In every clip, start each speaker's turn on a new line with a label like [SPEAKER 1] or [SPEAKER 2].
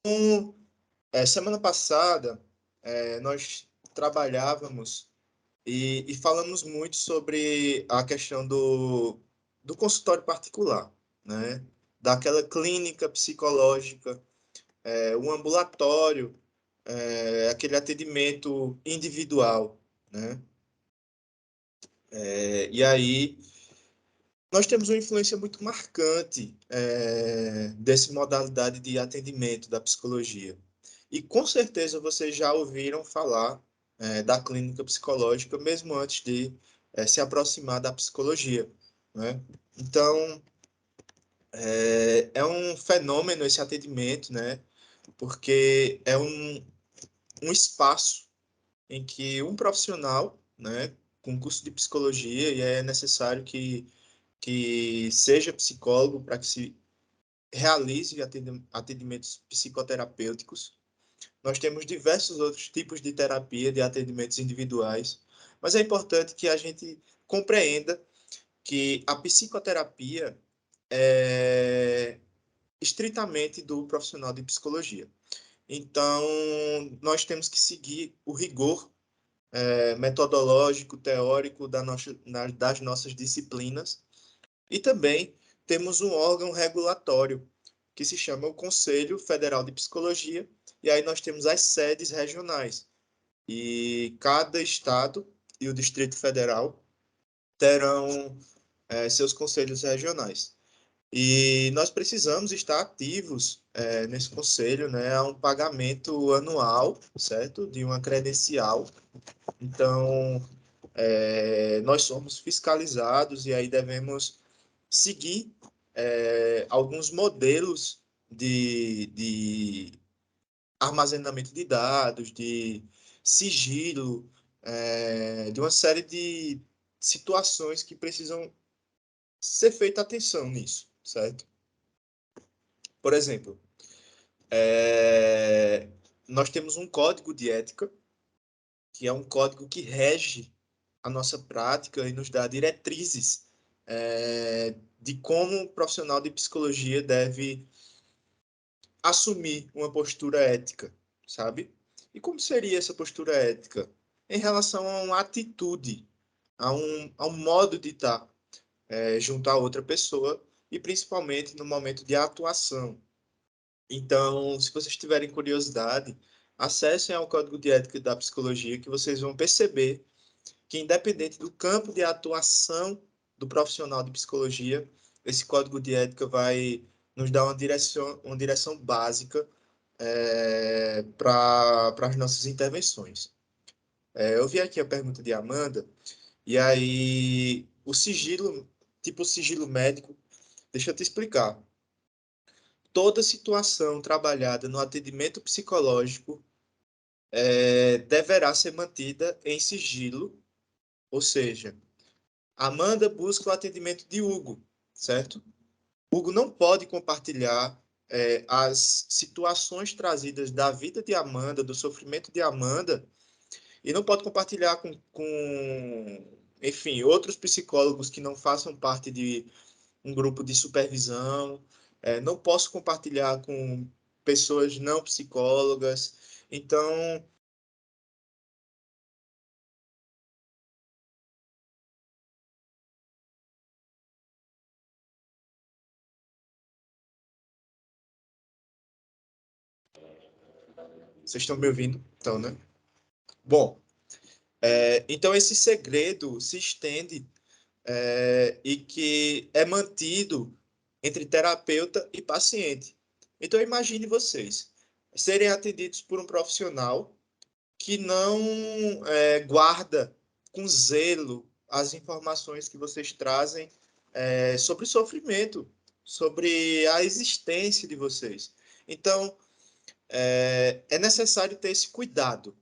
[SPEAKER 1] Então, semana passada, nós trabalhávamos e falamos muito sobre a questão do consultório particular, né? Daquela clínica psicológica, o ambulatório, aquele atendimento individual, né? E aí nós temos uma influência muito marcante dessa modalidade de atendimento da psicologia. E com certeza vocês já ouviram falar da clínica psicológica, mesmo antes de se aproximar da psicologia, né? Então, é um fenômeno esse atendimento, né? Porque é um espaço em que um profissional, né, com curso de psicologia, e é necessário que seja psicólogo para que se realize atendimentos psicoterapêuticos. Nós temos diversos outros tipos de terapia, de atendimentos individuais, mas é importante que a gente compreenda que a psicoterapia é estritamente do profissional de psicologia. Então, nós temos que seguir o rigor metodológico, teórico das nossas disciplinas. E também temos um órgão regulatório, que se chama o Conselho Federal de Psicologia, e aí nós temos as sedes regionais. E cada estado e o Distrito Federal terão seus conselhos regionais. E nós precisamos estar ativos nesse conselho, né? Há um pagamento anual, certo? De uma credencial. Então, nós somos fiscalizados e aí devemos seguir alguns modelos de armazenamento de dados, de sigilo, de uma série de situações que precisam ser feita atenção nisso, certo? Por exemplo, nós temos um código de ética, que é um código que rege a nossa prática e nos dá diretrizes de como o profissional de psicologia deve assumir uma postura ética, sabe? E como seria essa postura ética? Em relação a uma atitude, a um modo de estar junto a outra pessoa e principalmente no momento de atuação. Então, se vocês tiverem curiosidade, acessem ao Código de Ética da Psicologia que vocês vão perceber que, independente do campo de atuação do profissional de psicologia, esse código de ética vai nos dar uma direção básica para as nossas intervenções. Eu vi aqui a pergunta de Amanda, e aí o sigilo, tipo o sigilo médico, deixa eu te explicar. Toda situação trabalhada no atendimento psicológico deverá ser mantida em sigilo, ou seja, Amanda busca o atendimento de Hugo, certo? Hugo não pode compartilhar as situações trazidas da vida de Amanda, do sofrimento de Amanda, e não pode compartilhar enfim, outros psicólogos que não façam parte de um grupo de supervisão. Não posso compartilhar com pessoas não psicólogas. Então, vocês estão me ouvindo? Então, né? Bom, então esse segredo se estende e que é mantido entre terapeuta e paciente. Então, imagine vocês serem atendidos por um profissional que não guarda com zelo as informações que vocês trazem sobre o sofrimento, sobre a existência de vocês. Então, é necessário ter esse cuidado,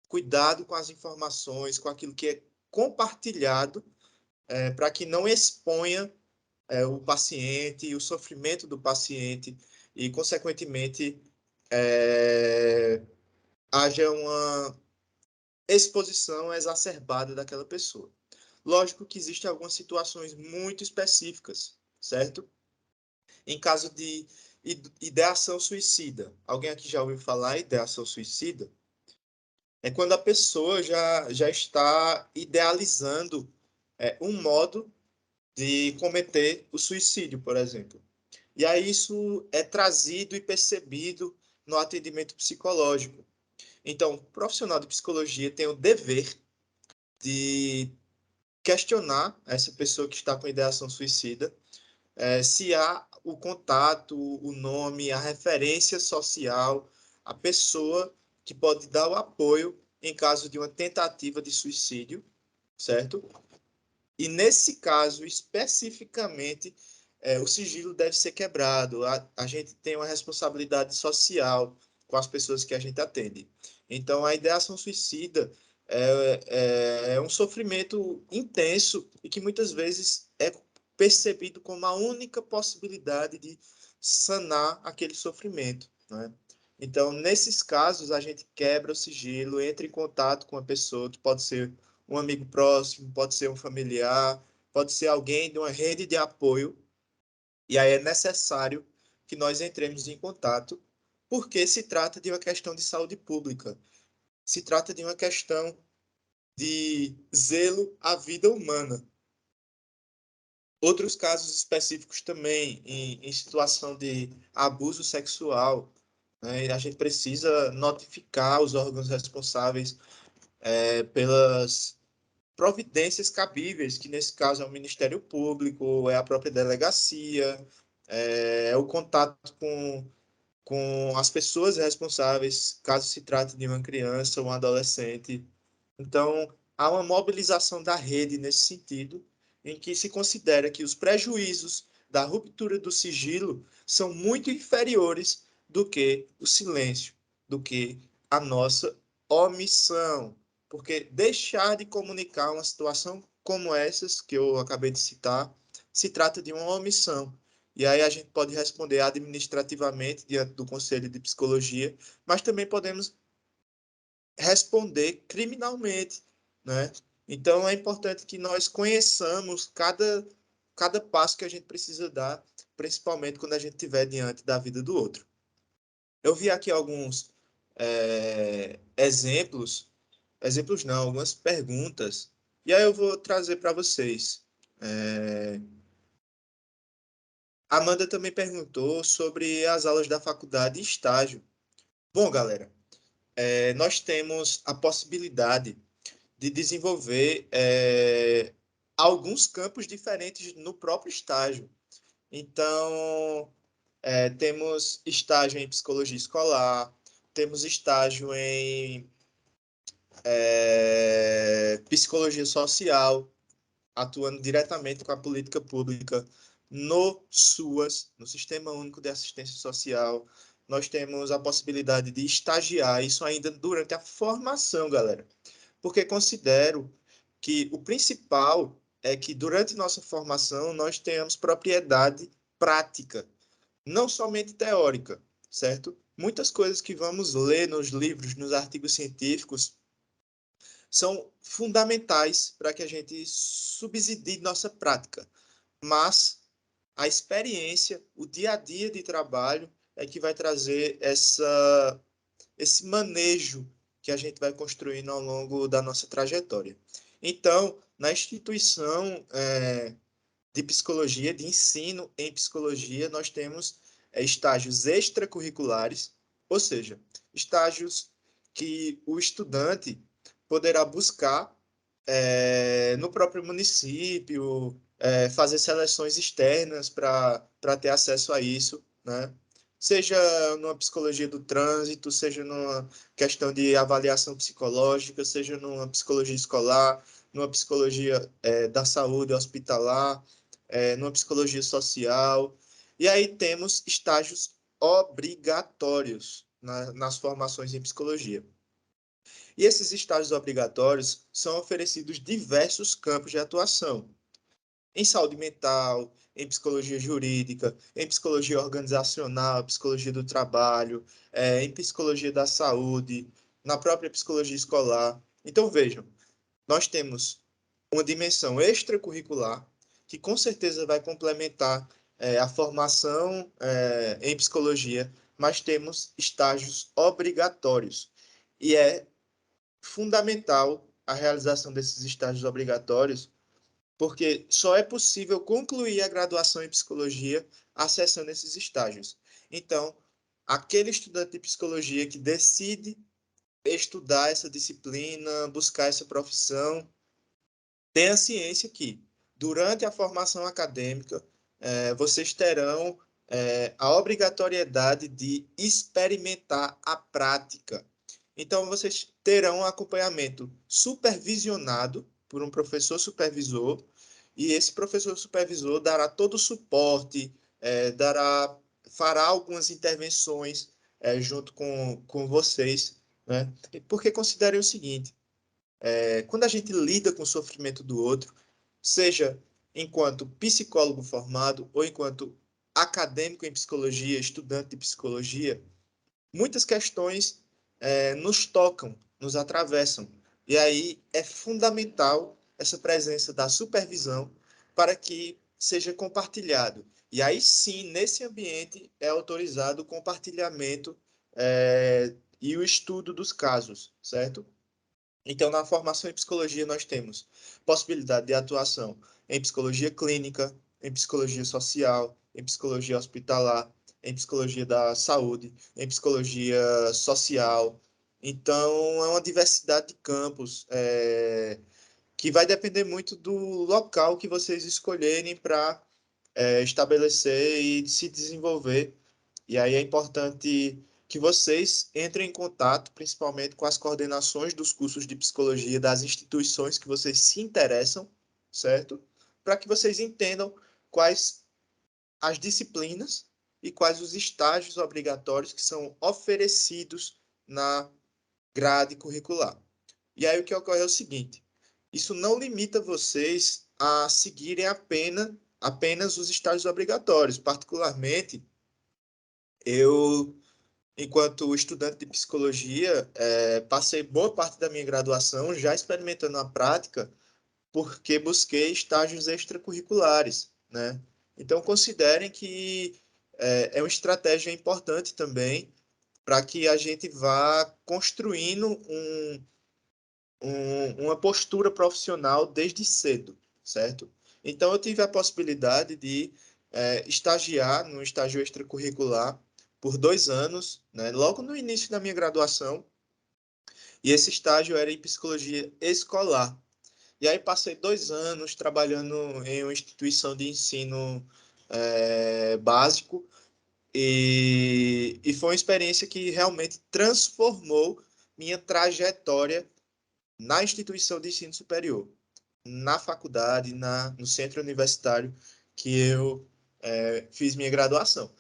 [SPEAKER 1] cuidado com as informações, com aquilo que é compartilhado, para que não exponha o paciente e o sofrimento do paciente e, consequentemente, haja uma exposição exacerbada daquela pessoa. Lógico que existem algumas situações muito específicas, certo? Em caso Ideação suicida. Alguém aqui já ouviu falar em ideação suicida? É quando a pessoa já está idealizando um modo de cometer o suicídio, por exemplo. E aí isso é trazido e percebido no atendimento psicológico. Então, o profissional de psicologia tem o dever de questionar essa pessoa que está com ideação suicida, se há o contato, o nome, a referência social, a pessoa que pode dar o apoio em caso de uma tentativa de suicídio, certo? E nesse caso, especificamente, o sigilo deve ser quebrado. A gente tem uma responsabilidade social com as pessoas que a gente atende. Então, a ideação suicida é um sofrimento intenso e que muitas vezes é percebido como a única possibilidade de sanar aquele sofrimento, né? Então, nesses casos, a gente quebra o sigilo, entra em contato com a pessoa, que pode ser um amigo próximo, pode ser um familiar, pode ser alguém de uma rede de apoio, e aí é necessário que nós entremos em contato, porque se trata de uma questão de saúde pública, se trata de uma questão de zelo à vida humana. Outros casos específicos também, em situação de abuso sexual, né, a gente precisa notificar os órgãos responsáveis pelas providências cabíveis, que nesse caso é o Ministério Público, é a própria delegacia, é o contato com as pessoas responsáveis, caso se trate de uma criança ou um adolescente. Então, há uma mobilização da rede nesse sentido, em que se considera que os prejuízos da ruptura do sigilo são muito inferiores do que o silêncio, do que a nossa omissão. Porque deixar de comunicar uma situação como essas que eu acabei de citar, se trata de uma omissão. E aí a gente pode responder administrativamente diante do Conselho de Psicologia, mas também podemos responder criminalmente, né? Então é importante que nós conheçamos cada passo que a gente precisa dar, principalmente quando a gente estiver diante da vida do outro. Eu vi aqui alguns exemplos, exemplos não, algumas perguntas, e aí eu vou trazer para vocês. É, Amanda também perguntou sobre as aulas da faculdade e estágio. Bom, galera, nós temos a possibilidade de desenvolver alguns campos diferentes no próprio estágio. Então, temos estágio em psicologia escolar, temos estágio em psicologia social, atuando diretamente com a política pública no SUAS, no Sistema Único de Assistência Social. Nós temos a possibilidade de estagiar, isso ainda durante a formação, galera, porque considero que o principal é que durante nossa formação nós tenhamos propriedade prática, não somente teórica, certo? Muitas coisas que vamos ler nos livros, nos artigos científicos, são fundamentais para que a gente subsidie nossa prática, mas a experiência, o dia a dia de trabalho é que vai trazer esse manejo que a gente vai construindo ao longo da nossa trajetória. Então, na instituição de psicologia, de ensino em psicologia, nós temos estágios extracurriculares, ou seja, estágios que o estudante poderá buscar no próprio município, fazer seleções externas para ter acesso a isso, né? Seja numa psicologia do trânsito, seja numa questão de avaliação psicológica, seja numa psicologia escolar, numa psicologia da saúde hospitalar, numa psicologia social. E aí temos estágios obrigatórios nas formações em psicologia. E esses estágios obrigatórios são oferecidos diversos campos de atuação. Em saúde mental, em psicologia jurídica, em psicologia organizacional, psicologia do trabalho, em psicologia da saúde, na própria psicologia escolar. Então, vejam, nós temos uma dimensão extracurricular que com certeza vai complementar a formação em psicologia, mas temos estágios obrigatórios. E é fundamental a realização desses estágios obrigatórios, porque só é possível concluir a graduação em psicologia acessando esses estágios. Então, aquele estudante de psicologia que decide estudar essa disciplina, buscar essa profissão, tenha ciência que, durante a formação acadêmica, vocês terão a obrigatoriedade de experimentar a prática. Então, vocês terão um acompanhamento supervisionado por um professor supervisor, e esse professor supervisor dará todo o suporte, fará algumas intervenções junto com vocês, né? Porque considerem o seguinte: quando a gente lida com o sofrimento do outro, seja enquanto psicólogo formado ou enquanto acadêmico em psicologia, estudante de psicologia, muitas questões nos tocam, nos atravessam. E aí é fundamental essa presença da supervisão para que seja compartilhado. E aí sim, nesse ambiente, é autorizado o compartilhamento e o estudo dos casos, certo? Então, na formação em psicologia, nós temos possibilidade de atuação em psicologia clínica, em psicologia social, em psicologia hospitalar, em psicologia da saúde, em psicologia social. Então, é uma diversidade de campos que vai depender muito do local que vocês escolherem para estabelecer e se desenvolver. E aí é importante que vocês entrem em contato, principalmente com as coordenações dos cursos de psicologia das instituições que vocês se interessam, certo? Para que vocês entendam quais as disciplinas e quais os estágios obrigatórios que são oferecidos na grade curricular. E aí o que ocorre é o seguinte: isso não limita vocês a seguirem apenas os estágios obrigatórios. Particularmente, eu, enquanto estudante de psicologia, passei boa parte da minha graduação já experimentando a prática, porque busquei estágios extracurriculares, né? Então, considerem que é uma estratégia importante também para que a gente vá construindo uma postura profissional desde cedo, certo? Então, eu tive a possibilidade de estagiar no estágio extracurricular por 2 anos, né, logo no início da minha graduação, e esse estágio era em psicologia escolar. E aí passei 2 anos trabalhando em uma instituição de ensino básico, e foi uma experiência que realmente transformou minha trajetória na instituição de ensino superior, na faculdade, no centro universitário que eu fiz minha graduação.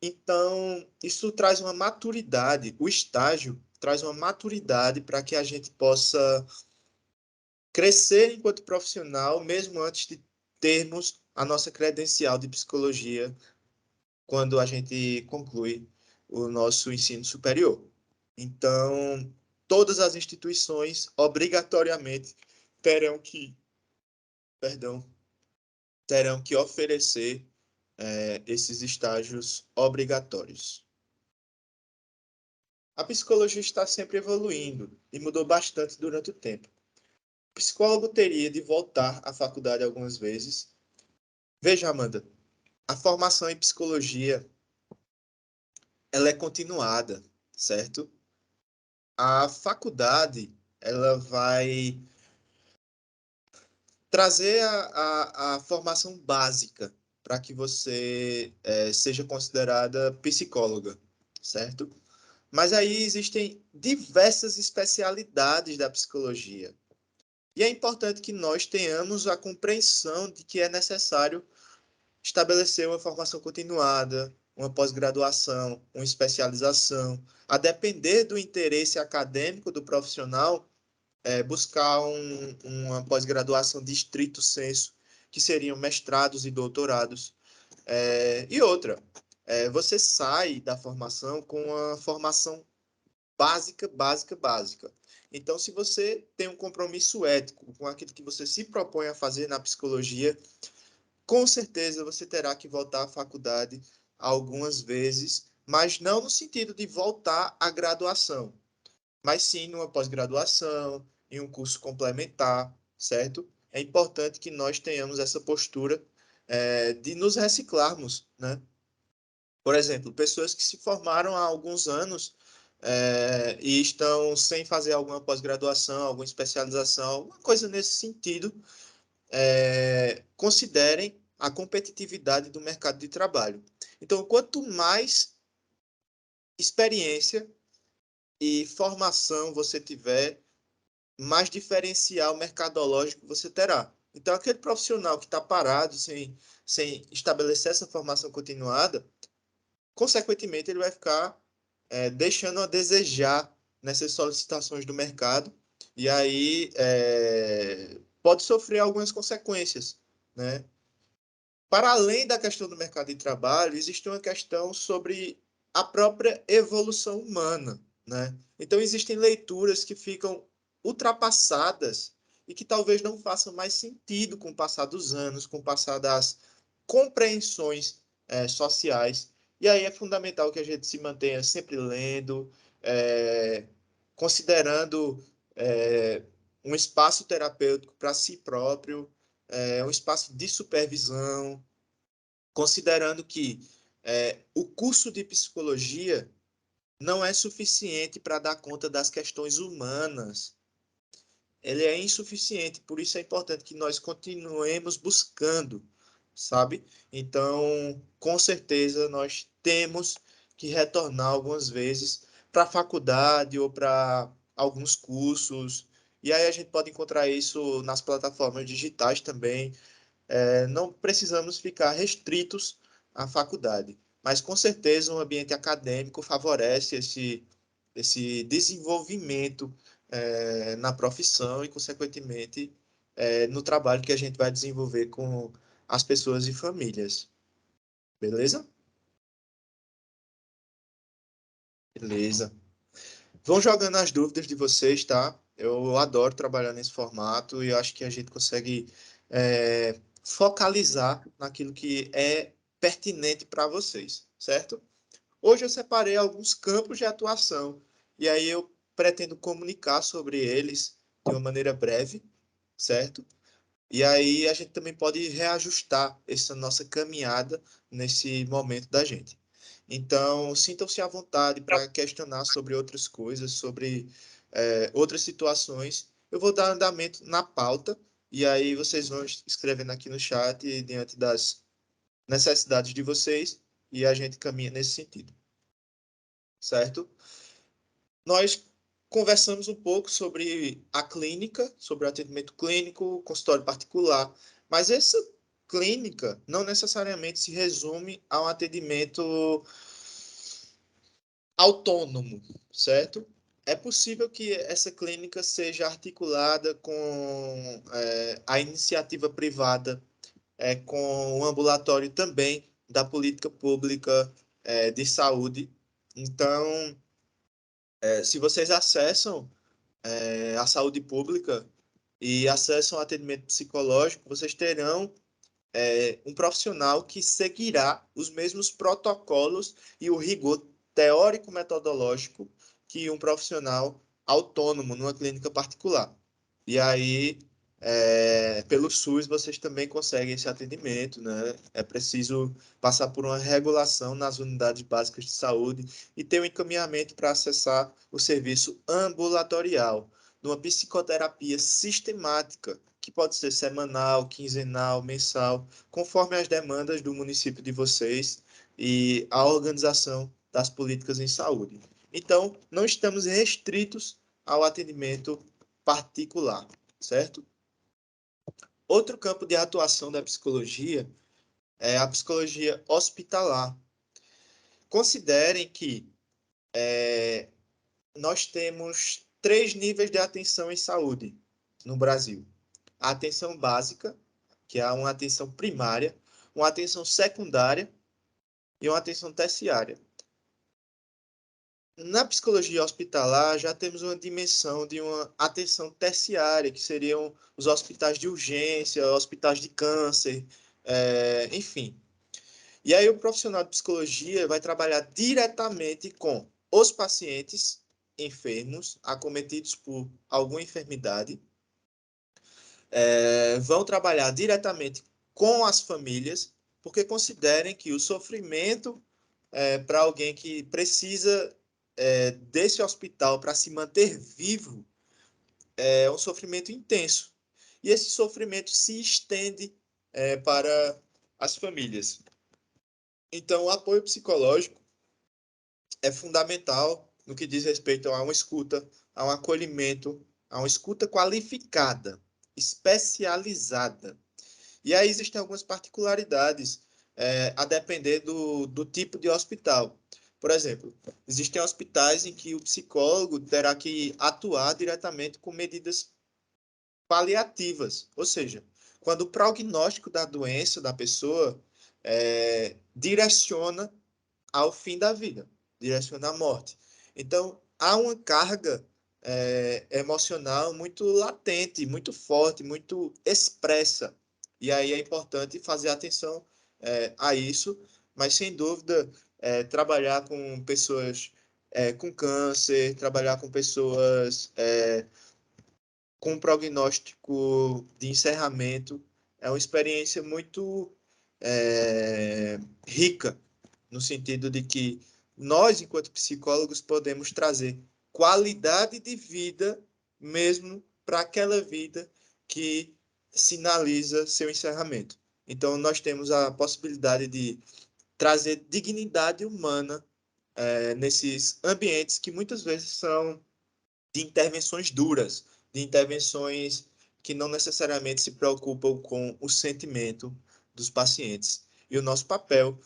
[SPEAKER 1] Então, isso traz uma maturidade, o estágio traz uma maturidade para que a gente possa crescer enquanto profissional, mesmo antes de termos a nossa credencial de psicologia, quando a gente conclui o nosso ensino superior. Então, todas as instituições obrigatoriamente terão que, perdão, terão que oferecer esses estágios obrigatórios. A psicologia está sempre evoluindo e mudou bastante durante o tempo. O psicólogo teria de voltar à faculdade algumas vezes. Veja, Amanda, a formação em psicologia ela é continuada, certo? A faculdade ela vai trazer a formação básica para que você seja considerada psicóloga, certo? Mas aí existem diversas especialidades da psicologia. E é importante que nós tenhamos a compreensão de que é necessário estabelecer uma formação continuada, uma pós-graduação, uma especialização, a depender do interesse acadêmico do profissional, buscar uma pós-graduação de estrito sensu, que seriam mestrados e doutorados. E outra, você sai da formação com uma formação básica, básica, básica. Então, se você tem um compromisso ético com aquilo que você se propõe a fazer na psicologia, com certeza você terá que voltar à faculdade algumas vezes, mas não no sentido de voltar à graduação, mas sim numa pós-graduação, em um curso complementar, certo? É importante que nós tenhamos essa postura de nos reciclarmos, né? Por exemplo, pessoas que se formaram há alguns anos e estão sem fazer alguma pós-graduação, alguma especialização, alguma coisa nesse sentido, considerem a competitividade do mercado de trabalho. Então, quanto mais experiência e formação você tiver, mais diferencial mercadológico você terá. Então, aquele profissional que está parado, sem estabelecer essa formação continuada, consequentemente, ele vai ficar deixando a desejar nessas solicitações do mercado, e aí pode sofrer algumas consequências, né? Para além da questão do mercado de trabalho, existe uma questão sobre a própria evolução humana, né? Então, existem leituras que ficam ultrapassadas e que talvez não façam mais sentido com o passar dos anos, com o passar das compreensões sociais. E aí é fundamental que a gente se mantenha sempre lendo, considerando um espaço terapêutico para si próprio, um espaço de supervisão, considerando que o curso de psicologia não é suficiente para dar conta das questões humanas. Ele é insuficiente, por isso é importante que nós continuemos buscando, sabe? Então, com certeza, nós temos que retornar algumas vezes para a faculdade ou para alguns cursos. E aí a gente pode encontrar isso nas plataformas digitais também, não precisamos ficar restritos à faculdade, mas com certeza um ambiente acadêmico favorece esse desenvolvimento na profissão e, consequentemente, no trabalho que a gente vai desenvolver com as pessoas e famílias. Beleza? Beleza. Vão jogando as dúvidas de vocês, tá? Eu adoro trabalhar nesse formato e acho que a gente consegue focalizar naquilo que é pertinente para vocês, certo? Hoje eu separei alguns campos de atuação e aí eu pretendo comunicar sobre eles de uma maneira breve, certo? E aí a gente também pode reajustar essa nossa caminhada nesse momento da gente. Então, sintam-se à vontade para questionar sobre outras coisas, sobre outras situações. Eu vou dar andamento na pauta e aí vocês vão escrevendo aqui no chat diante das necessidades de vocês e a gente caminha nesse sentido, certo? Nós conversamos um pouco sobre a clínica, sobre o atendimento clínico, consultório particular, mas essa clínica não necessariamente se resume a um atendimento autônomo, certo? É possível que essa clínica seja articulada com a iniciativa privada, com o ambulatório também da política pública de saúde. Então, se vocês acessam a saúde pública e acessam o atendimento psicológico, vocês terão um profissional que seguirá os mesmos protocolos e o rigor teórico-metodológico que um profissional autônomo numa clínica particular. E aí, pelo SUS, vocês também conseguem esse atendimento, né? É preciso passar por uma regulação nas unidades básicas de saúde e ter um encaminhamento para acessar o serviço ambulatorial, de uma psicoterapia sistemática, que pode ser semanal, quinzenal, mensal, conforme as demandas do município de vocês e a organização das políticas em saúde. Então, não estamos restritos ao atendimento particular, certo? Outro campo de atuação da psicologia é a psicologia hospitalar. Considerem que nós temos três níveis de atenção em saúde no Brasil: a atenção básica, que é uma atenção primária, uma atenção secundária e uma atenção terciária. Na psicologia hospitalar, já temos uma dimensão de uma atenção terciária, que seriam os hospitais de urgência, hospitais de câncer, enfim. E aí o profissional de psicologia vai trabalhar diretamente com os pacientes enfermos, acometidos por alguma enfermidade, vão trabalhar diretamente com as famílias, porque considerem que o sofrimento para alguém que precisa desse hospital para se manter vivo é um sofrimento intenso. E esse sofrimento se estende para as famílias. Então, o apoio psicológico é fundamental no que diz respeito a uma escuta, a um acolhimento, a uma escuta qualificada, especializada. E aí existem algumas particularidades a depender do tipo de hospital. Por exemplo, existem hospitais em que o psicólogo terá que atuar diretamente com medidas paliativas, ou seja, quando o prognóstico da doença da pessoa direciona ao fim da vida, direciona à morte. Então, há uma carga emocional muito latente, muito forte, muito expressa. E aí é importante fazer atenção a isso, mas sem dúvida, trabalhar com pessoas com câncer, trabalhar com pessoas com prognóstico de encerramento é uma experiência muito rica, no sentido de que nós, enquanto psicólogos, podemos trazer qualidade de vida mesmo para aquela vida que sinaliza seu encerramento. Então, nós temos a possibilidade de trazer dignidade humana nesses ambientes que muitas vezes são de intervenções duras, de intervenções que não necessariamente se preocupam com o sentimento dos pacientes. E o nosso papel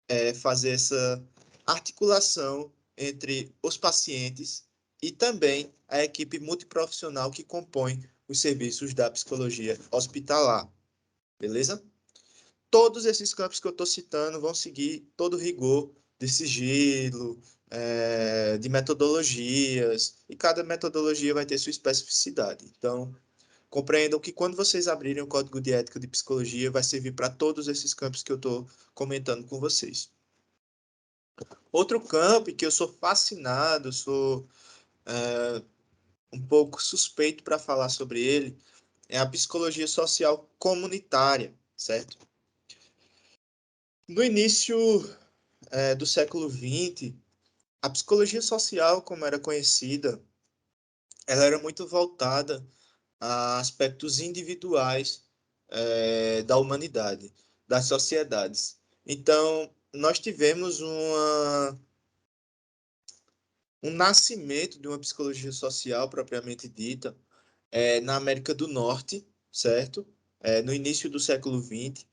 [SPEAKER 1] é fazer essa articulação entre os pacientes e também a equipe multiprofissional que compõe os serviços da psicologia hospitalar. Beleza? Todos esses campos que eu estou citando vão seguir todo o rigor de sigilo, de metodologias, e cada metodologia vai ter sua especificidade. Então, compreendam que quando vocês abrirem o Código de Ética de Psicologia, vai servir para todos esses campos que eu estou comentando com vocês. Outro campo que eu sou fascinado, sou um pouco suspeito para falar sobre ele, é a psicologia social comunitária, certo? No início do século XX, a psicologia social, como era conhecida, ela era muito voltada a aspectos individuais da humanidade, das sociedades. Então, nós tivemos um nascimento de uma psicologia social propriamente dita na América do Norte, certo? No início do século XX.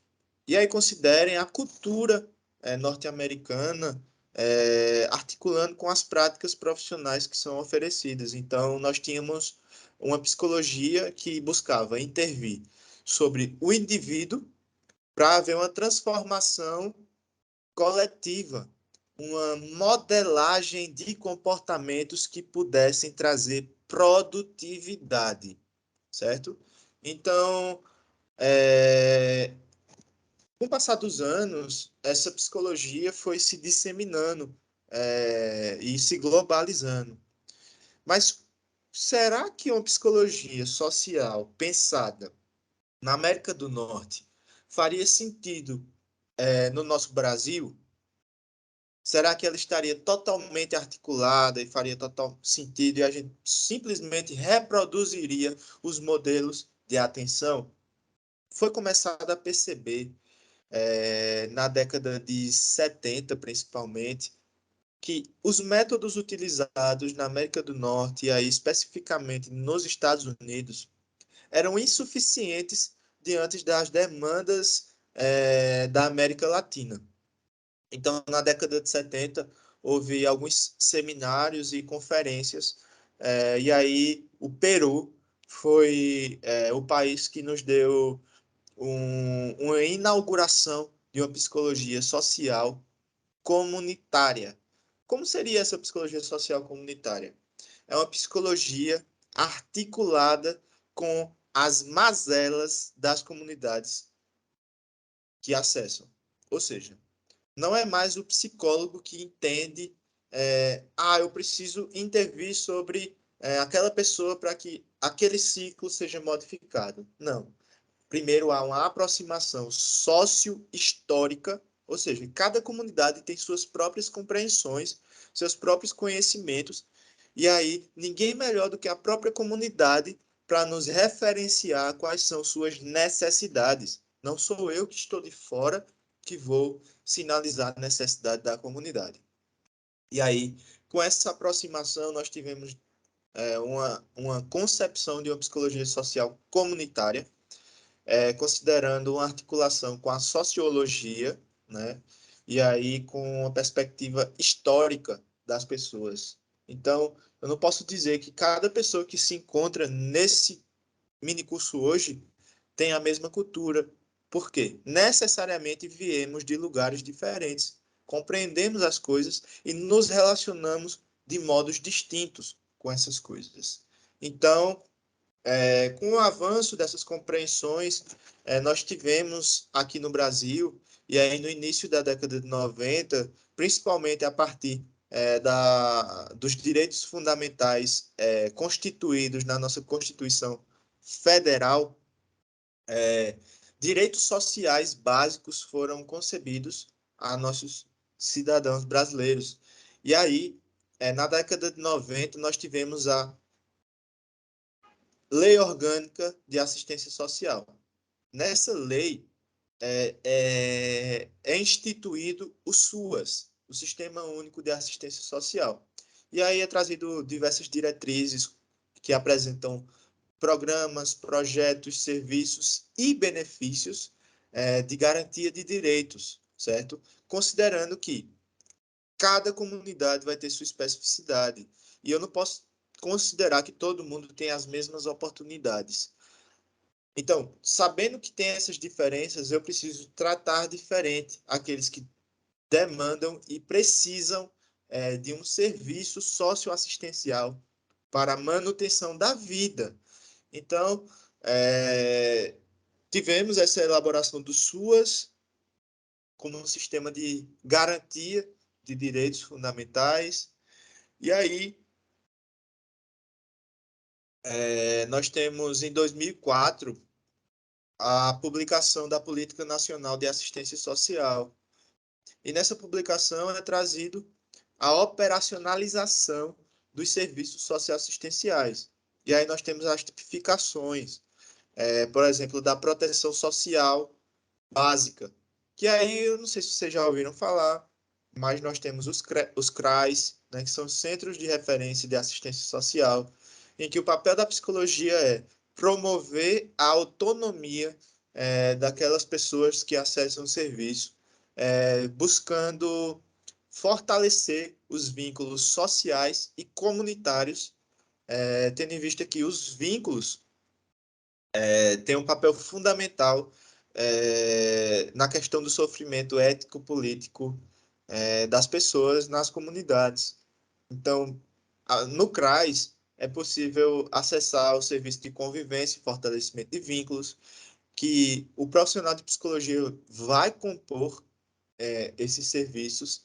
[SPEAKER 1] E aí considerem a cultura norte-americana articulando com as práticas profissionais que são oferecidas. Então, nós tínhamos uma psicologia que buscava intervir sobre o indivíduo para haver uma transformação coletiva, uma modelagem de comportamentos que pudessem trazer produtividade, certo? Então, com o passar dos anos, essa psicologia foi se disseminando e se globalizando. Mas será que uma psicologia social pensada na América do Norte faria sentido no nosso Brasil? Será que ela estaria totalmente articulada e faria total sentido e a gente simplesmente reproduziria os modelos de atenção? Foi começado a perceber na década de 70, principalmente, que os métodos utilizados na América do Norte, e aí especificamente nos Estados Unidos, eram insuficientes diante das demandas da América Latina. Então, na década de 70, houve alguns seminários e conferências, e aí o Peru foi o país que nos deu uma inauguração de uma psicologia social comunitária. Como seria essa psicologia social comunitária? É uma psicologia articulada com as mazelas das comunidades que acessam. Ou seja, não é mais o psicólogo que entende, eu preciso intervir sobre aquela pessoa para que aquele ciclo seja modificado. Não. Primeiro há uma aproximação sócio-histórica, ou seja, cada comunidade tem suas próprias compreensões, seus próprios conhecimentos, e aí ninguém melhor do que a própria comunidade para nos referenciar quais são suas necessidades. Não sou eu que estou de fora que vou sinalizar a necessidade da comunidade. E aí, com essa aproximação, nós tivemos uma concepção de uma psicologia social comunitária, considerando uma articulação com a sociologia, né? E aí com a perspectiva histórica das pessoas. Então, eu não posso dizer que cada pessoa que se encontra nesse minicurso hoje tem a mesma cultura. Por quê? Necessariamente viemos de lugares diferentes, compreendemos as coisas e nos relacionamos de modos distintos com essas coisas. Então, com o avanço dessas compreensões, nós tivemos aqui no Brasil, e aí no início da década de 90, principalmente a partir dos direitos fundamentais constituídos na nossa Constituição Federal, direitos sociais básicos foram concebidos a nossos cidadãos brasileiros. E aí, na década de 90, nós tivemos a Lei Orgânica de Assistência Social. Nessa lei é instituído o SUAS, o Sistema Único de Assistência Social. E aí é trazido diversas diretrizes que apresentam programas, projetos, serviços e benefícios de garantia de direitos, certo? Considerando que cada comunidade vai ter sua especificidade. E eu não posso considerar que todo mundo tem as mesmas oportunidades. Então, sabendo que tem essas diferenças, eu preciso tratar diferente aqueles que demandam e precisam de um serviço socioassistencial para a manutenção da vida. Então, tivemos essa elaboração do SUAS como um sistema de garantia de direitos fundamentais. E aí, nós temos em 2004 a publicação da Política Nacional de Assistência Social. E nessa publicação é trazido a operacionalização dos serviços socioassistenciais. E aí nós temos as tipificações, por exemplo, da proteção social básica, que aí eu não sei se vocês já ouviram falar, mas nós temos os CRAs, né, que são Centros de Referência de Assistência Social, em que o papel da psicologia é promover a autonomia daquelas pessoas que acessam o serviço, buscando fortalecer os vínculos sociais e comunitários, tendo em vista que os vínculos têm um papel fundamental na questão do sofrimento ético-político das pessoas nas comunidades. Então, no CRAS, é possível acessar o serviço de convivência e fortalecimento de vínculos, que o profissional de psicologia vai compor esses serviços,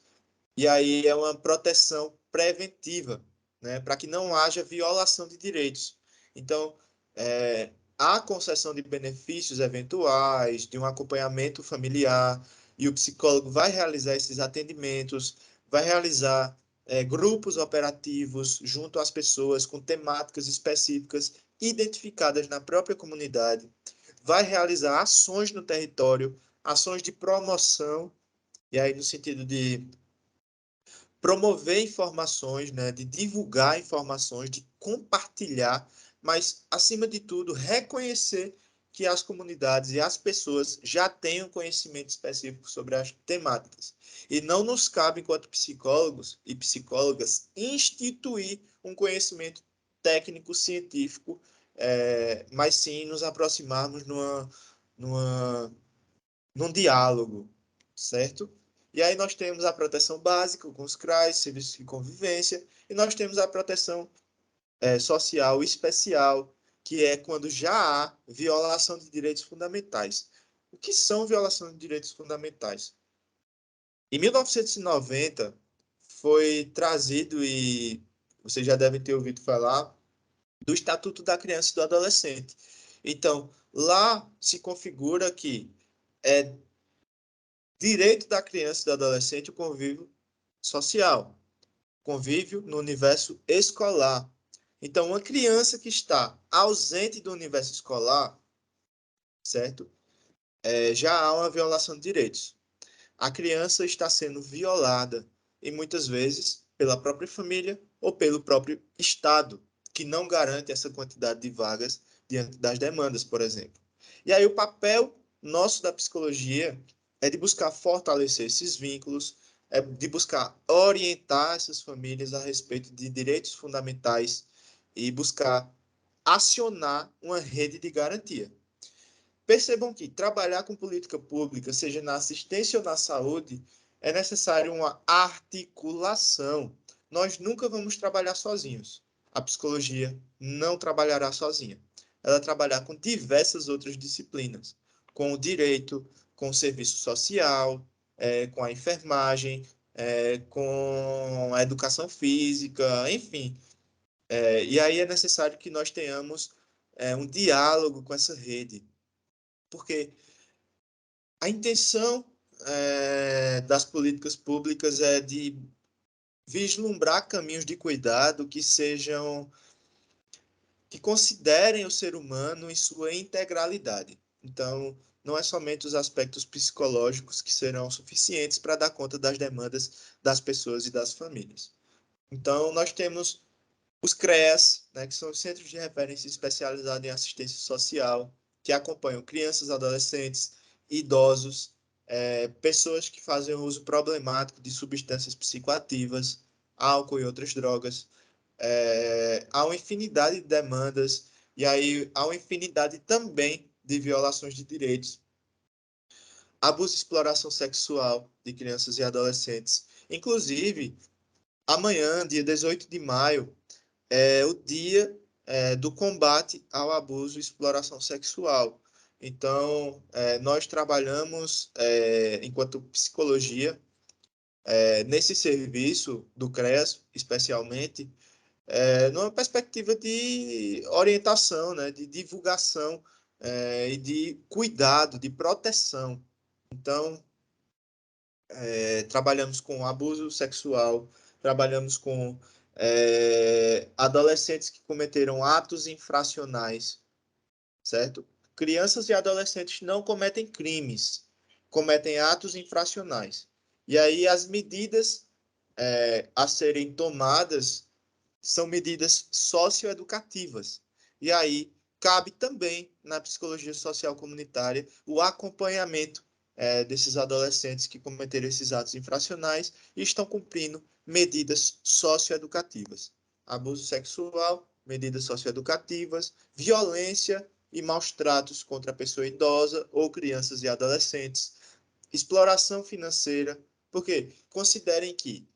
[SPEAKER 1] e aí é uma proteção preventiva, né, para que não haja violação de direitos. Então, a concessão de benefícios eventuais, de um acompanhamento familiar, e o psicólogo vai realizar esses atendimentos, vai realizar grupos operativos junto às pessoas com temáticas específicas identificadas na própria comunidade, vai realizar ações no território, ações de promoção, e aí no sentido de promover informações, né, de divulgar informações, de compartilhar, mas, acima de tudo, reconhecer que as comunidades e as pessoas já têm um conhecimento específico sobre as temáticas. E não nos cabe, enquanto psicólogos e psicólogas, instituir um conhecimento técnico, científico, mas sim nos aproximarmos numa, num diálogo, certo? E aí nós temos a proteção básica com os CRAs, serviços de convivência, e nós temos a proteção social especial, que é quando já há violação de direitos fundamentais. o que são violações de direitos fundamentais? Em 1990, foi trazido, e vocês já devem ter ouvido falar, do Estatuto da Criança e do Adolescente. Então, lá se configura que é direito da criança e do adolescente o convívio social, convívio no universo escolar. Então, uma criança que está ausente do universo escolar, certo? Já há uma violação de direitos. A criança está sendo violada, e muitas vezes pela própria família ou pelo próprio Estado, que não garante essa quantidade de vagas diante das demandas, por exemplo. E aí o papel nosso da psicologia é de buscar fortalecer esses vínculos, é de buscar orientar essas famílias a respeito de direitos fundamentais e buscar acionar uma rede de garantia. Percebam que trabalhar com política pública, seja na assistência ou na saúde, é necessário uma articulação. Nós nunca vamos trabalhar sozinhos. A psicologia não trabalhará sozinha. Ela trabalhará com diversas outras disciplinas, com o direito, com o serviço social, com a enfermagem, com a educação física, enfim. E aí é necessário que nós tenhamos um diálogo com essa rede, porque a intenção das políticas públicas é de vislumbrar caminhos de cuidado que considerem o ser humano em sua integralidade. Então, não é somente os aspectos psicológicos que serão suficientes para dar conta das demandas das pessoas e das famílias. Então, nós temos os CREAS, né, que são os Centros de Referência Especializados em Assistência Social, que acompanham crianças, adolescentes, idosos, pessoas que fazem uso problemático de substâncias psicoativas, álcool e outras drogas. Há uma infinidade de demandas e aí há uma infinidade também de violações de direitos. Abuso e exploração sexual de crianças e adolescentes. Inclusive, amanhã, dia 18 de maio, é o dia do combate ao abuso e exploração sexual. Então, nós trabalhamos, enquanto psicologia, nesse serviço do CREAS, especialmente, numa perspectiva de orientação, né, de divulgação e de cuidado, de proteção. Então, trabalhamos com abuso sexual, trabalhamos com adolescentes que cometeram atos infracionais, certo? Crianças e adolescentes não cometem crimes, cometem atos infracionais. E aí as medidas a serem tomadas são medidas socioeducativas. E aí cabe também na psicologia social comunitária o acompanhamento desses adolescentes que cometeram esses atos infracionais e estão cumprindo medidas socioeducativas. Abuso sexual, medidas socioeducativas, violência e maus tratos contra a pessoa idosa ou crianças e adolescentes, exploração financeira, porque considerem que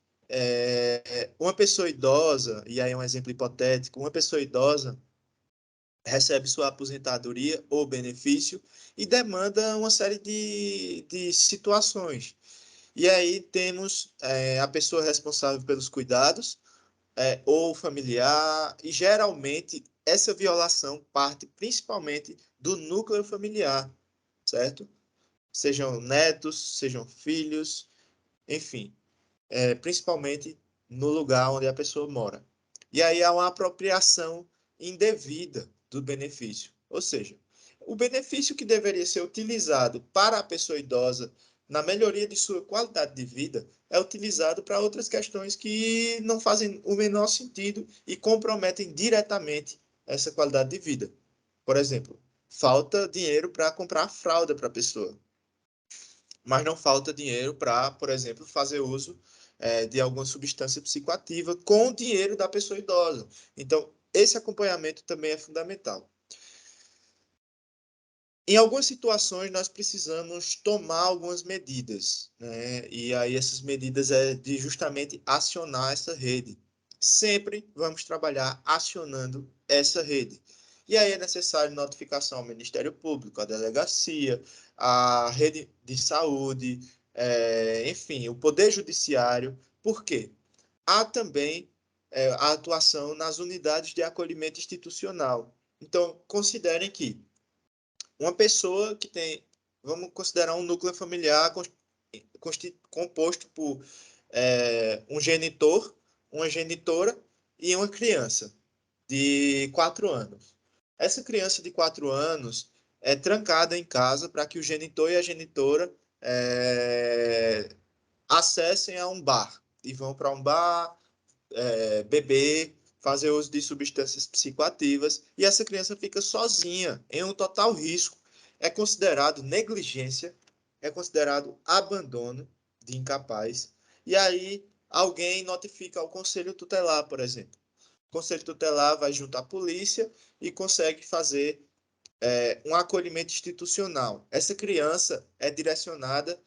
[SPEAKER 1] uma pessoa idosa, e aí é um exemplo hipotético, uma pessoa idosa recebe sua aposentadoria ou benefício e demanda uma série de situações. E aí temos a pessoa responsável pelos cuidados, ou familiar, e geralmente essa violação parte principalmente do núcleo familiar, certo? Sejam netos, sejam filhos, enfim, principalmente no lugar onde a pessoa mora. E aí há uma apropriação indevida do benefício. Ou seja, o benefício que deveria ser utilizado para a pessoa idosa na melhoria de sua qualidade de vida é utilizado para outras questões que não fazem o menor sentido e comprometem diretamente essa qualidade de vida. Por exemplo, falta dinheiro para comprar fralda para a pessoa, mas não falta dinheiro para, por exemplo, fazer uso de alguma substância psicoativa com o dinheiro da pessoa idosa. Então, esse acompanhamento também é fundamental. Em algumas situações, nós precisamos tomar algumas medidas, né? E aí essas medidas é de justamente acionar essa rede. Sempre vamos trabalhar acionando essa rede. E aí é necessário notificação ao Ministério Público, à delegacia, à rede de saúde, enfim, o Poder Judiciário. Por quê? Há também a atuação nas unidades de acolhimento institucional. Então, considerem que uma pessoa que tem, vamos considerar um núcleo familiar composto por um genitor, uma genitora e uma criança de 4 anos. Essa criança de 4 anos é trancada em casa para que o genitor e a genitora acessem a um bar e vão para um bar, beber, fazer uso de substâncias psicoativas, e essa criança fica sozinha, em um total risco. É considerado negligência, é considerado abandono de incapaz, e aí alguém notifica ao conselho tutelar, por exemplo. O conselho tutelar vai junto à polícia e consegue fazer um acolhimento institucional. Essa criança é direcionada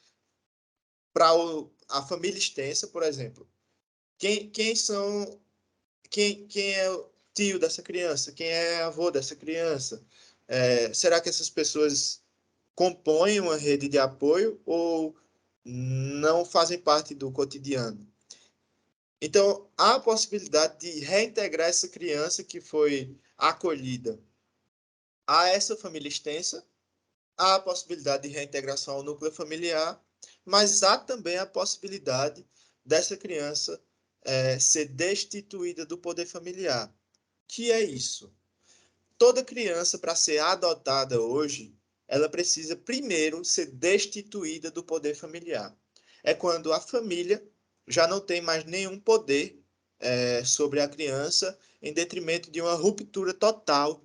[SPEAKER 1] para a família extensa, por exemplo. Quem são quem é o tio dessa criança? Quem é avô dessa criança? Será que essas pessoas compõem uma rede de apoio ou não fazem parte do cotidiano? Então, há a possibilidade de reintegrar essa criança que foi acolhida a essa família extensa, há a possibilidade de reintegração ao núcleo familiar, mas há também a possibilidade dessa criança ser destituída do poder familiar. Que é isso? Toda criança, para ser adotada hoje, ela precisa primeiro ser destituída do poder familiar. É quando a família já não tem mais nenhum poder sobre a criança, em detrimento de uma ruptura total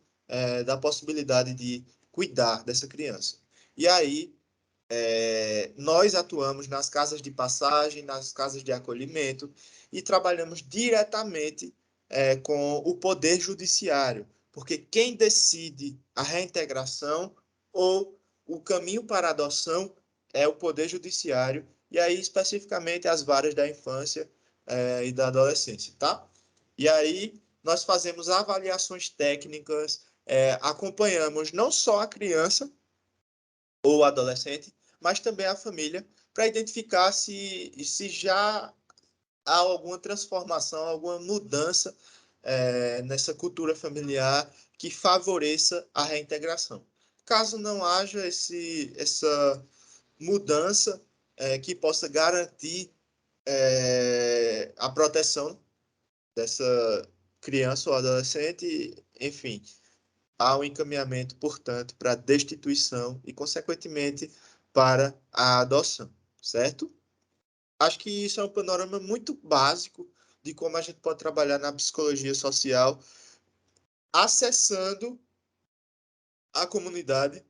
[SPEAKER 1] da possibilidade de cuidar dessa criança. E aí, nós atuamos nas casas de passagem, nas casas de acolhimento e trabalhamos diretamente com o Poder Judiciário, porque quem decide a reintegração ou o caminho para a adoção é o Poder Judiciário, e aí especificamente as varas da infância e da adolescência, tá? E aí nós fazemos avaliações técnicas, acompanhamos não só a criança ou adolescente, mas também a família, para identificar se já há alguma transformação, alguma mudança nessa cultura familiar que favoreça a reintegração. Caso não haja essa mudança que possa garantir a proteção dessa criança ou adolescente, enfim, há um encaminhamento, portanto, para a destituição e, consequentemente, para a adoção, certo? Acho que isso é um panorama muito básico de como a gente pode trabalhar na psicologia social, acessando a comunidade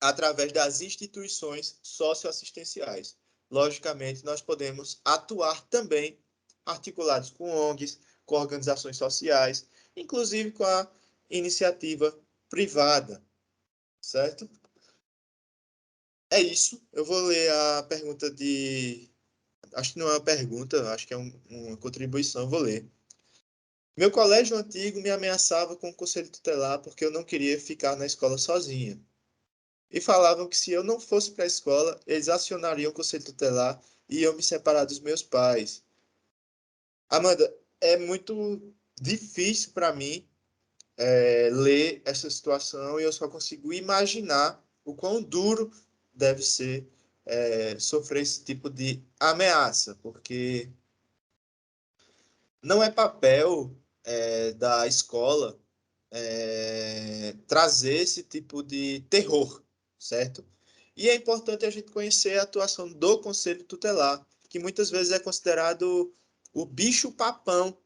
[SPEAKER 1] através das instituições socioassistenciais. Logicamente, nós podemos atuar também articulados com ONGs, com organizações sociais, inclusive com a iniciativa privada, certo? É isso. Eu vou ler a pergunta de. Acho que não é uma pergunta, acho que é uma contribuição. Eu vou ler. Meu colégio antigo me ameaçava com o conselho tutelar porque eu não queria ficar na escola sozinha. E falavam que se eu não fosse para a escola, eles acionariam o conselho tutelar e iam me separar dos meus pais. Amanda, é muito difícil para mim ler essa situação e eu só consigo imaginar o quão duro deve ser sofrer esse tipo de ameaça, porque não é papel da escola trazer esse tipo de terror, certo? E é importante a gente conhecer a atuação do Conselho Tutelar, que muitas vezes é considerado o bicho-papão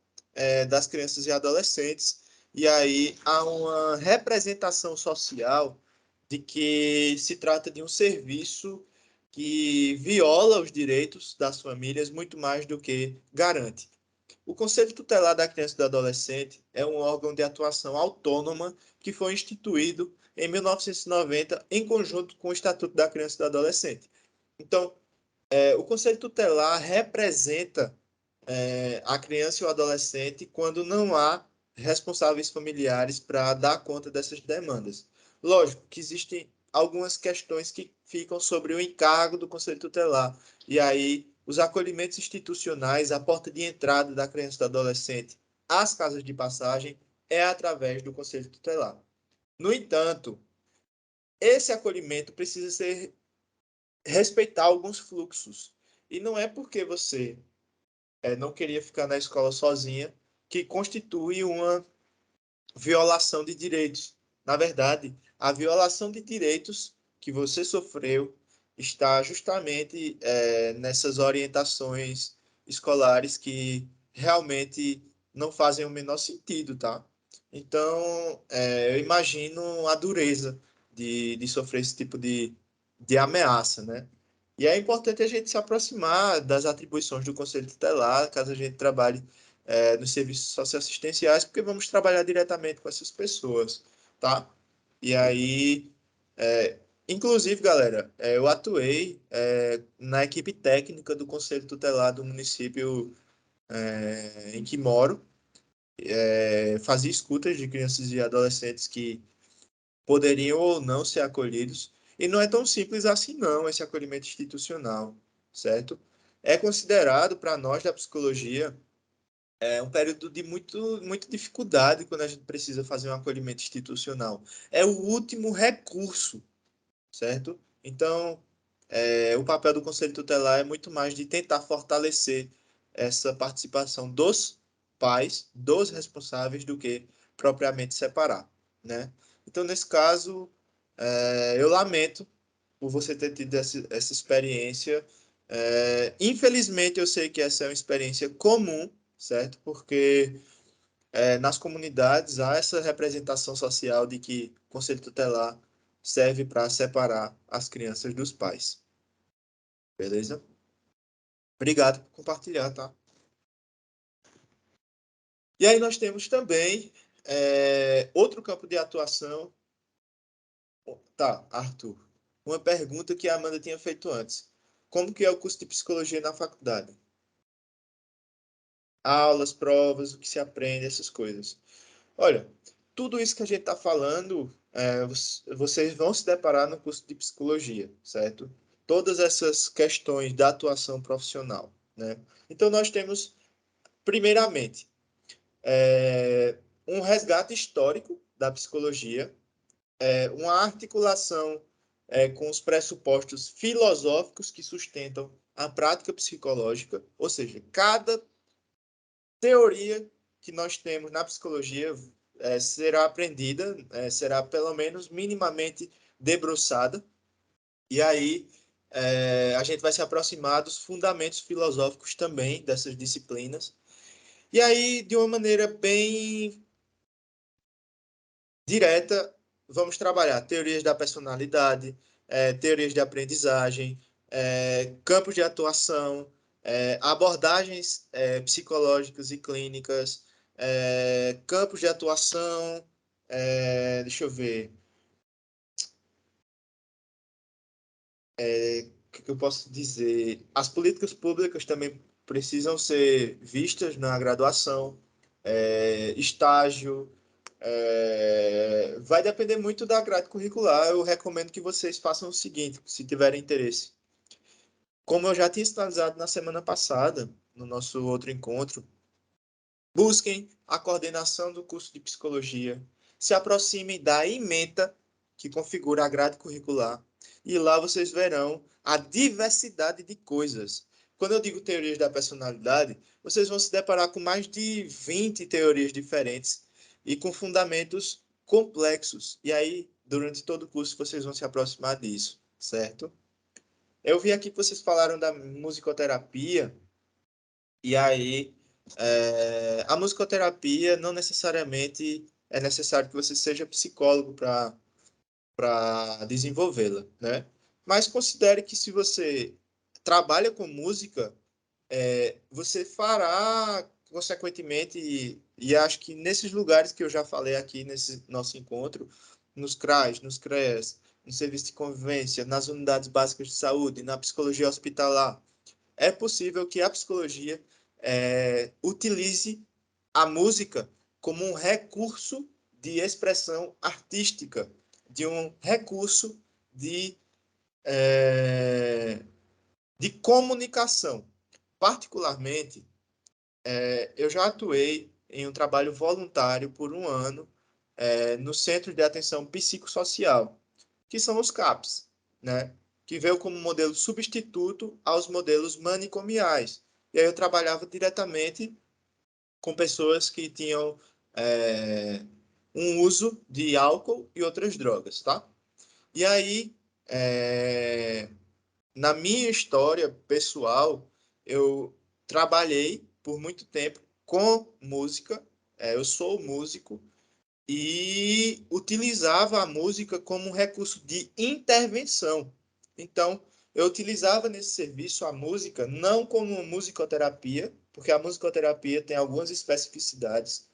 [SPEAKER 1] das crianças e adolescentes, e aí há uma representação social de que se trata de um serviço que viola os direitos das famílias muito mais do que garante. O Conselho Tutelar da Criança e do Adolescente é um órgão de atuação autônoma que foi instituído em 1990 em conjunto com o Estatuto da Criança e do Adolescente. Então, o Conselho Tutelar representa a criança e o adolescente quando não há responsáveis familiares para dar conta dessas demandas. Lógico que existem algumas questões que ficam sobre o encargo do Conselho Tutelar, e aí os acolhimentos institucionais, a porta de entrada da criança e do adolescente às casas de passagem é através do Conselho Tutelar. No entanto, esse acolhimento precisa ser respeitar alguns fluxos. E não é porque você não queria ficar na escola sozinha que constitui uma violação de direitos. Na verdade, a violação de direitos que você sofreu está justamente nessas orientações escolares que realmente não fazem o menor sentido, tá? Então, eu imagino a dureza de sofrer esse tipo de ameaça, né? E é importante a gente se aproximar das atribuições do Conselho Tutelar, caso a gente trabalhe nos serviços socioassistenciais, porque vamos trabalhar diretamente com essas pessoas, tá? E aí, é, inclusive, galera, eu atuei na equipe técnica do Conselho Tutelar do município em que moro, fazia escutas de crianças e adolescentes que poderiam ou não ser acolhidos, e não é tão simples assim não, esse acolhimento institucional, certo? É considerado, para nós da psicologia, um período de muita dificuldade quando a gente precisa fazer um acolhimento institucional. É o último recurso, certo? Então, o papel do Conselho Tutelar é muito mais de tentar fortalecer essa participação dos pais, dos responsáveis, do que propriamente separar, né? Então, nesse caso, eu lamento por você ter tido essa experiência. Infelizmente, eu sei que essa é uma experiência comum, certo? Porque nas comunidades há essa representação social de que o Conselho Tutelar serve para separar as crianças dos pais. Beleza? Obrigado por compartilhar, tá? E aí nós temos também outro campo de atuação. Tá, Arthur. Uma pergunta que a Amanda tinha feito antes. Como que é o curso de psicologia na faculdade? Aulas, provas, o que se aprende, essas coisas. Olha, tudo isso que a gente está falando, vocês vão se deparar no curso de psicologia, certo? Todas essas questões da atuação profissional, né? Então, nós temos, primeiramente, um resgate histórico da psicologia, uma articulação com os pressupostos filosóficos que sustentam a prática psicológica, ou seja, cada teoria que nós temos na psicologia será aprendida, será pelo menos minimamente debruçada, e aí a gente vai se aproximar dos fundamentos filosóficos também dessas disciplinas, e aí de uma maneira bem direta, vamos trabalhar teorias da personalidade, teorias de aprendizagem, campos de atuação, abordagens psicológicas e clínicas, campos de atuação, deixa eu ver, o que eu posso dizer? As políticas públicas também precisam ser vistas na graduação, estágio, vai depender muito da grade curricular. Eu recomendo que vocês façam o seguinte, se tiverem interesse. Como eu já tinha sinalizado na semana passada, no nosso outro encontro, busquem a coordenação do curso de psicologia, se aproximem da ementa que configura a grade curricular e lá vocês verão a diversidade de coisas. Quando eu digo teorias da personalidade, vocês vão se deparar com mais de 20 teorias diferentes e com fundamentos complexos. E aí, durante todo o curso, vocês vão se aproximar disso, certo? Eu vi aqui que vocês falaram da musicoterapia, e aí a musicoterapia não necessariamente é necessário que você seja psicólogo para desenvolvê-la, né? Mas considere que se você trabalha com música, você fará, consequentemente, e acho que nesses lugares que eu já falei aqui nesse nosso encontro, nos CRAs, nos CREAs, no serviço de convivência, nas unidades básicas de saúde, na psicologia hospitalar, é possível que a psicologia utilize a música como um recurso de expressão artística, de um recurso de comunicação. Particularmente, eu já atuei em um trabalho voluntário por um ano no Centro de Atenção Psicossocial, que são os CAPs, né? Que veio como modelo substituto aos modelos manicomiais. E aí eu trabalhava diretamente com pessoas que tinham um uso de álcool e outras drogas, tá? E aí, na minha história pessoal, eu trabalhei por muito tempo com música, eu sou músico, e utilizava a música como um recurso de intervenção. Então, eu utilizava nesse serviço a música não como musicoterapia, porque a musicoterapia tem algumas especificidades,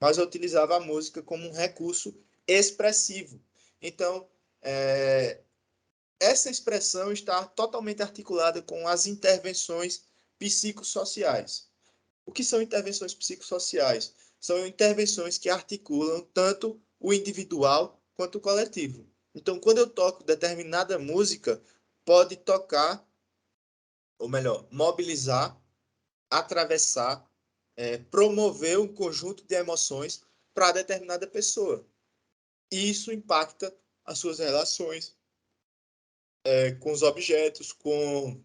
[SPEAKER 1] mas eu utilizava a música como um recurso expressivo. Então, é, essa expressão está totalmente articulada com as intervenções psicossociais. O que são intervenções psicossociais? São intervenções que articulam tanto o individual quanto o coletivo. Então, quando eu toco determinada música, pode tocar, ou melhor, mobilizar, atravessar, promover um conjunto de emoções para determinada pessoa. E isso impacta as suas relações com os objetos, com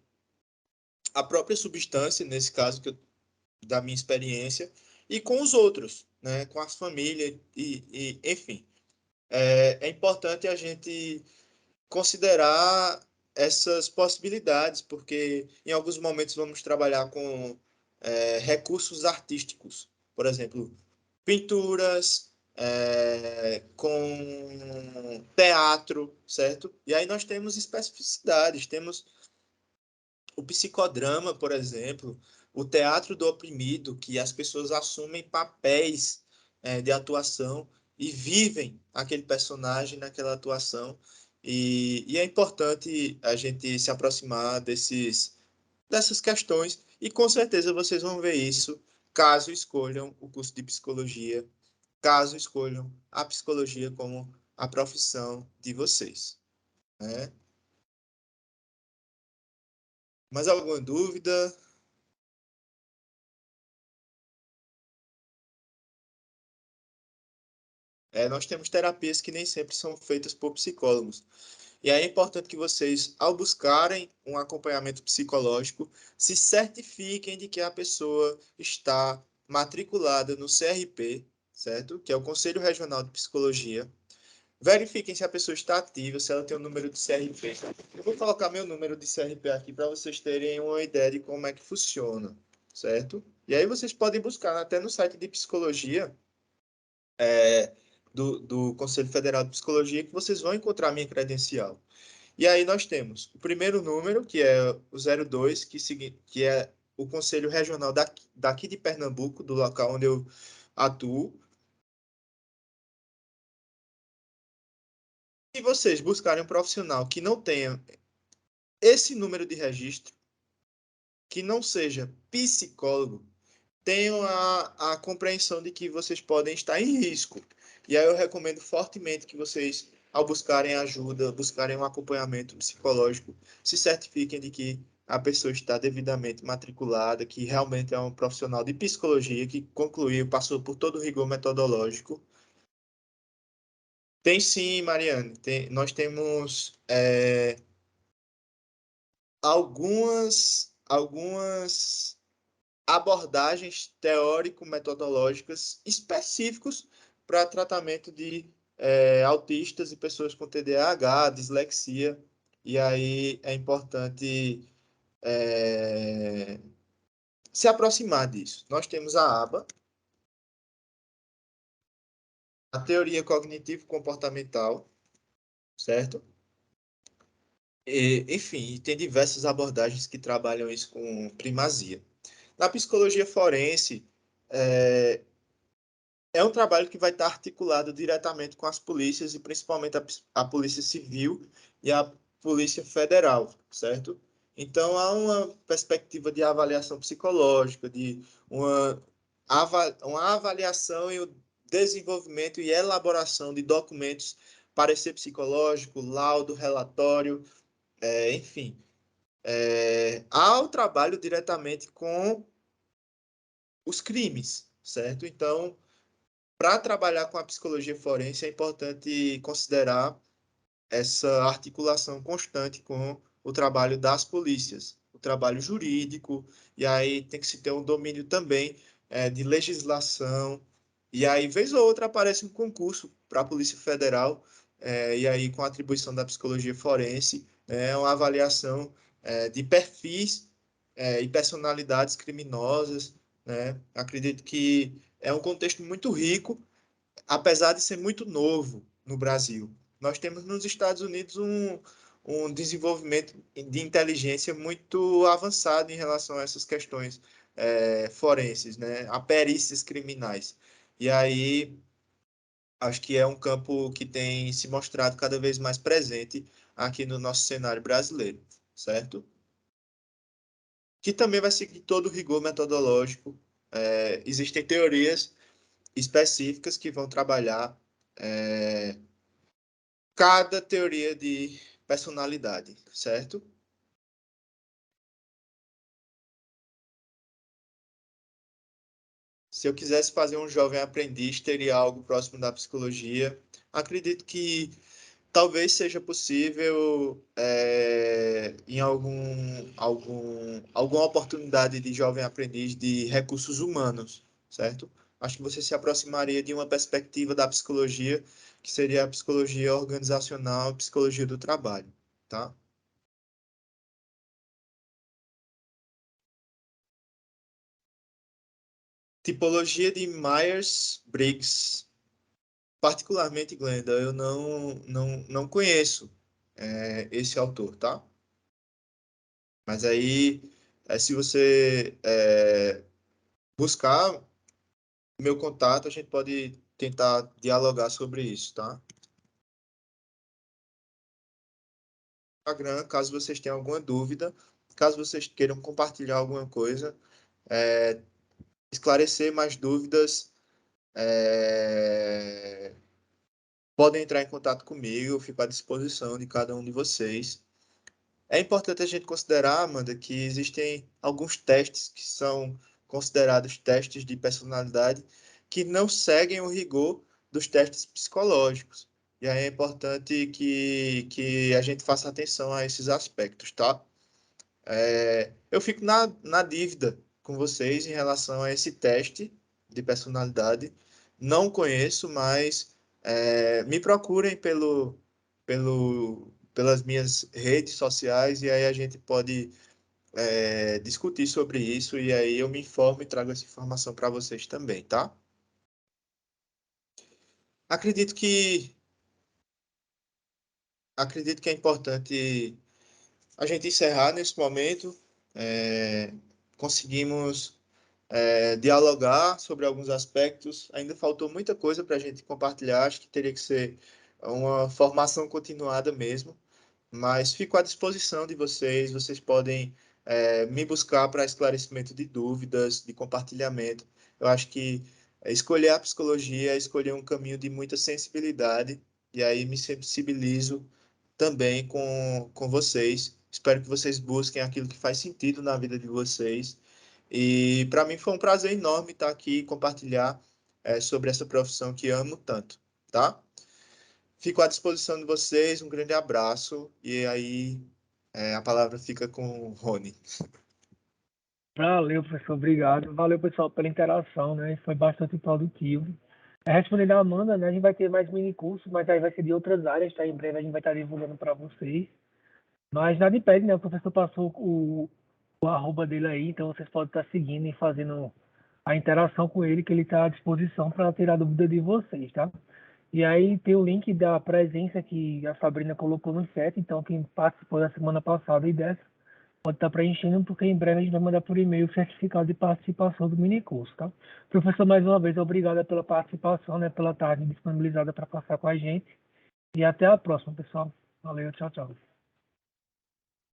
[SPEAKER 1] a própria substância, nesse caso da minha experiência, e com os outros, né? Com as famílias, enfim. É importante a gente considerar essas possibilidades, porque em alguns momentos vamos trabalhar com recursos artísticos, por exemplo, pinturas, com teatro, certo? E aí nós temos especificidades, temos o psicodrama, por exemplo, o teatro do oprimido, que as pessoas assumem papéis de atuação e vivem aquele personagem naquela atuação. E é importante a gente se aproximar dessas questões, e com certeza vocês vão ver isso caso escolham o curso de psicologia, caso escolham a psicologia como a profissão de vocês, né? Mais alguma dúvida? Nós temos terapias que nem sempre são feitas por psicólogos. E aí é importante que vocês, ao buscarem um acompanhamento psicológico, se certifiquem de que a pessoa está matriculada no CRP, certo? Que é o Conselho Regional de Psicologia. Verifiquem se a pessoa está ativa, se ela tem o número de CRP. Eu vou colocar meu número de CRP aqui para vocês terem uma ideia de como é que funciona, certo? E aí vocês podem buscar até no site de psicologia é, do Conselho Federal de Psicologia, que vocês vão encontrar a minha credencial. E aí nós temos o primeiro número, que é o 02, que é o Conselho Regional daqui de Pernambuco, do local onde eu atuo. Se vocês buscarem um profissional que não tenha esse número de registro, que não seja psicólogo, tenham a compreensão de que vocês podem estar em risco. E aí eu recomendo fortemente que vocês, ao buscarem ajuda, buscarem um acompanhamento psicológico, se certifiquem de que a pessoa está devidamente matriculada, que realmente é um profissional de psicologia, que concluiu, passou por todo o rigor metodológico. Tem sim, Mariane. Nós temos algumas abordagens teórico-metodológicas específicos para tratamento de autistas e pessoas com TDAH, dislexia. E aí é importante se aproximar disso. Nós temos a aba, a teoria cognitivo-comportamental, certo? Enfim, tem diversas abordagens que trabalham isso com primazia. Na psicologia forense, é, é um trabalho que vai estar articulado diretamente com as polícias, e principalmente a Polícia Civil e a Polícia Federal, certo? Então, há uma perspectiva de avaliação psicológica, de uma uma avaliação e o desenvolvimento e elaboração de documentos, parecer psicológico, laudo, relatório, enfim, ao trabalho diretamente com os crimes, certo? Então, para trabalhar com a psicologia forense, é importante considerar essa articulação constante com o trabalho das polícias, o trabalho jurídico, e aí tem que se ter um domínio também de legislação, e aí, vez ou outra, aparece um concurso para a Polícia Federal, e aí com a atribuição da psicologia forense, uma avaliação de perfis e personalidades criminosas, né? Acredito que é um contexto muito rico, apesar de ser muito novo no Brasil. Nós temos nos Estados Unidos um desenvolvimento de inteligência muito avançado em relação a essas questões forenses, né? A perícias criminais. E aí, acho que é um campo que tem se mostrado cada vez mais presente aqui no nosso cenário brasileiro, certo? Que também vai seguir todo o rigor metodológico. Existem teorias específicas que vão trabalhar é, cada teoria de personalidade, certo? Se eu quisesse fazer um jovem aprendiz, teria algo próximo da psicologia. Acredito que talvez seja possível em alguma oportunidade de jovem aprendiz de recursos humanos, certo? Acho que você se aproximaria de uma perspectiva da psicologia, que seria a psicologia organizacional, a psicologia do trabalho, tá? Tipologia de Myers-Briggs. Particularmente, Glenda, eu não conheço esse autor, tá? Mas aí, se você buscar meu contato, a gente pode tentar dialogar sobre isso, tá? Instagram, caso vocês tenham alguma dúvida, caso vocês queiram compartilhar alguma coisa, esclarecer mais dúvidas, podem entrar em contato comigo, eu fico à disposição de cada um de vocês. É importante a gente considerar, Amanda, que existem alguns testes que são considerados testes de personalidade que não seguem o rigor dos testes psicológicos. E aí é importante que a gente faça atenção a esses aspectos, tá? Eu fico na dívida com vocês em relação a esse teste de personalidade. Não conheço, mas me procurem pelas minhas redes sociais e aí a gente pode discutir sobre isso e aí eu me informo e trago essa informação para vocês também, tá? Acredito que acredito que é importante a gente encerrar nesse momento. É, conseguimos dialogar sobre alguns aspectos. Ainda faltou muita coisa para a gente compartilhar, acho que teria que ser uma formação continuada mesmo, mas fico à disposição de vocês. Vocês podem me buscar para esclarecimento de dúvidas, de compartilhamento. Eu acho que escolher a psicologia é escolher um caminho de muita sensibilidade, e aí me sensibilizo também com vocês. Espero que vocês busquem aquilo que faz sentido na vida de vocês. E para mim foi um prazer enorme estar aqui e compartilhar sobre essa profissão que amo tanto, tá? Fico à disposição de vocês, um grande abraço, e aí a palavra fica com o Rony.
[SPEAKER 2] Valeu, professor, obrigado. Valeu, pessoal, pela interação, né? Foi bastante produtivo. Respondendo a Amanda, né? A gente vai ter mais mini cursos, mas aí vai ser de outras áreas, tá? Em breve a gente vai estar divulgando para vocês. Mas nada impede, né? O professor passou o arroba dele aí, então vocês podem estar seguindo e fazendo a interação com ele, que ele está à disposição para tirar dúvida de vocês, tá? E aí tem o link da presença que a Sabrina colocou no chat, então quem participou da semana passada e dessa pode estar preenchendo, porque em breve a gente vai mandar por e-mail o certificado de participação do minicurso, tá? Professor, mais uma vez, obrigado pela participação, né, pela tarde disponibilizada para passar com a gente. E até a próxima, pessoal. Valeu, tchau, tchau.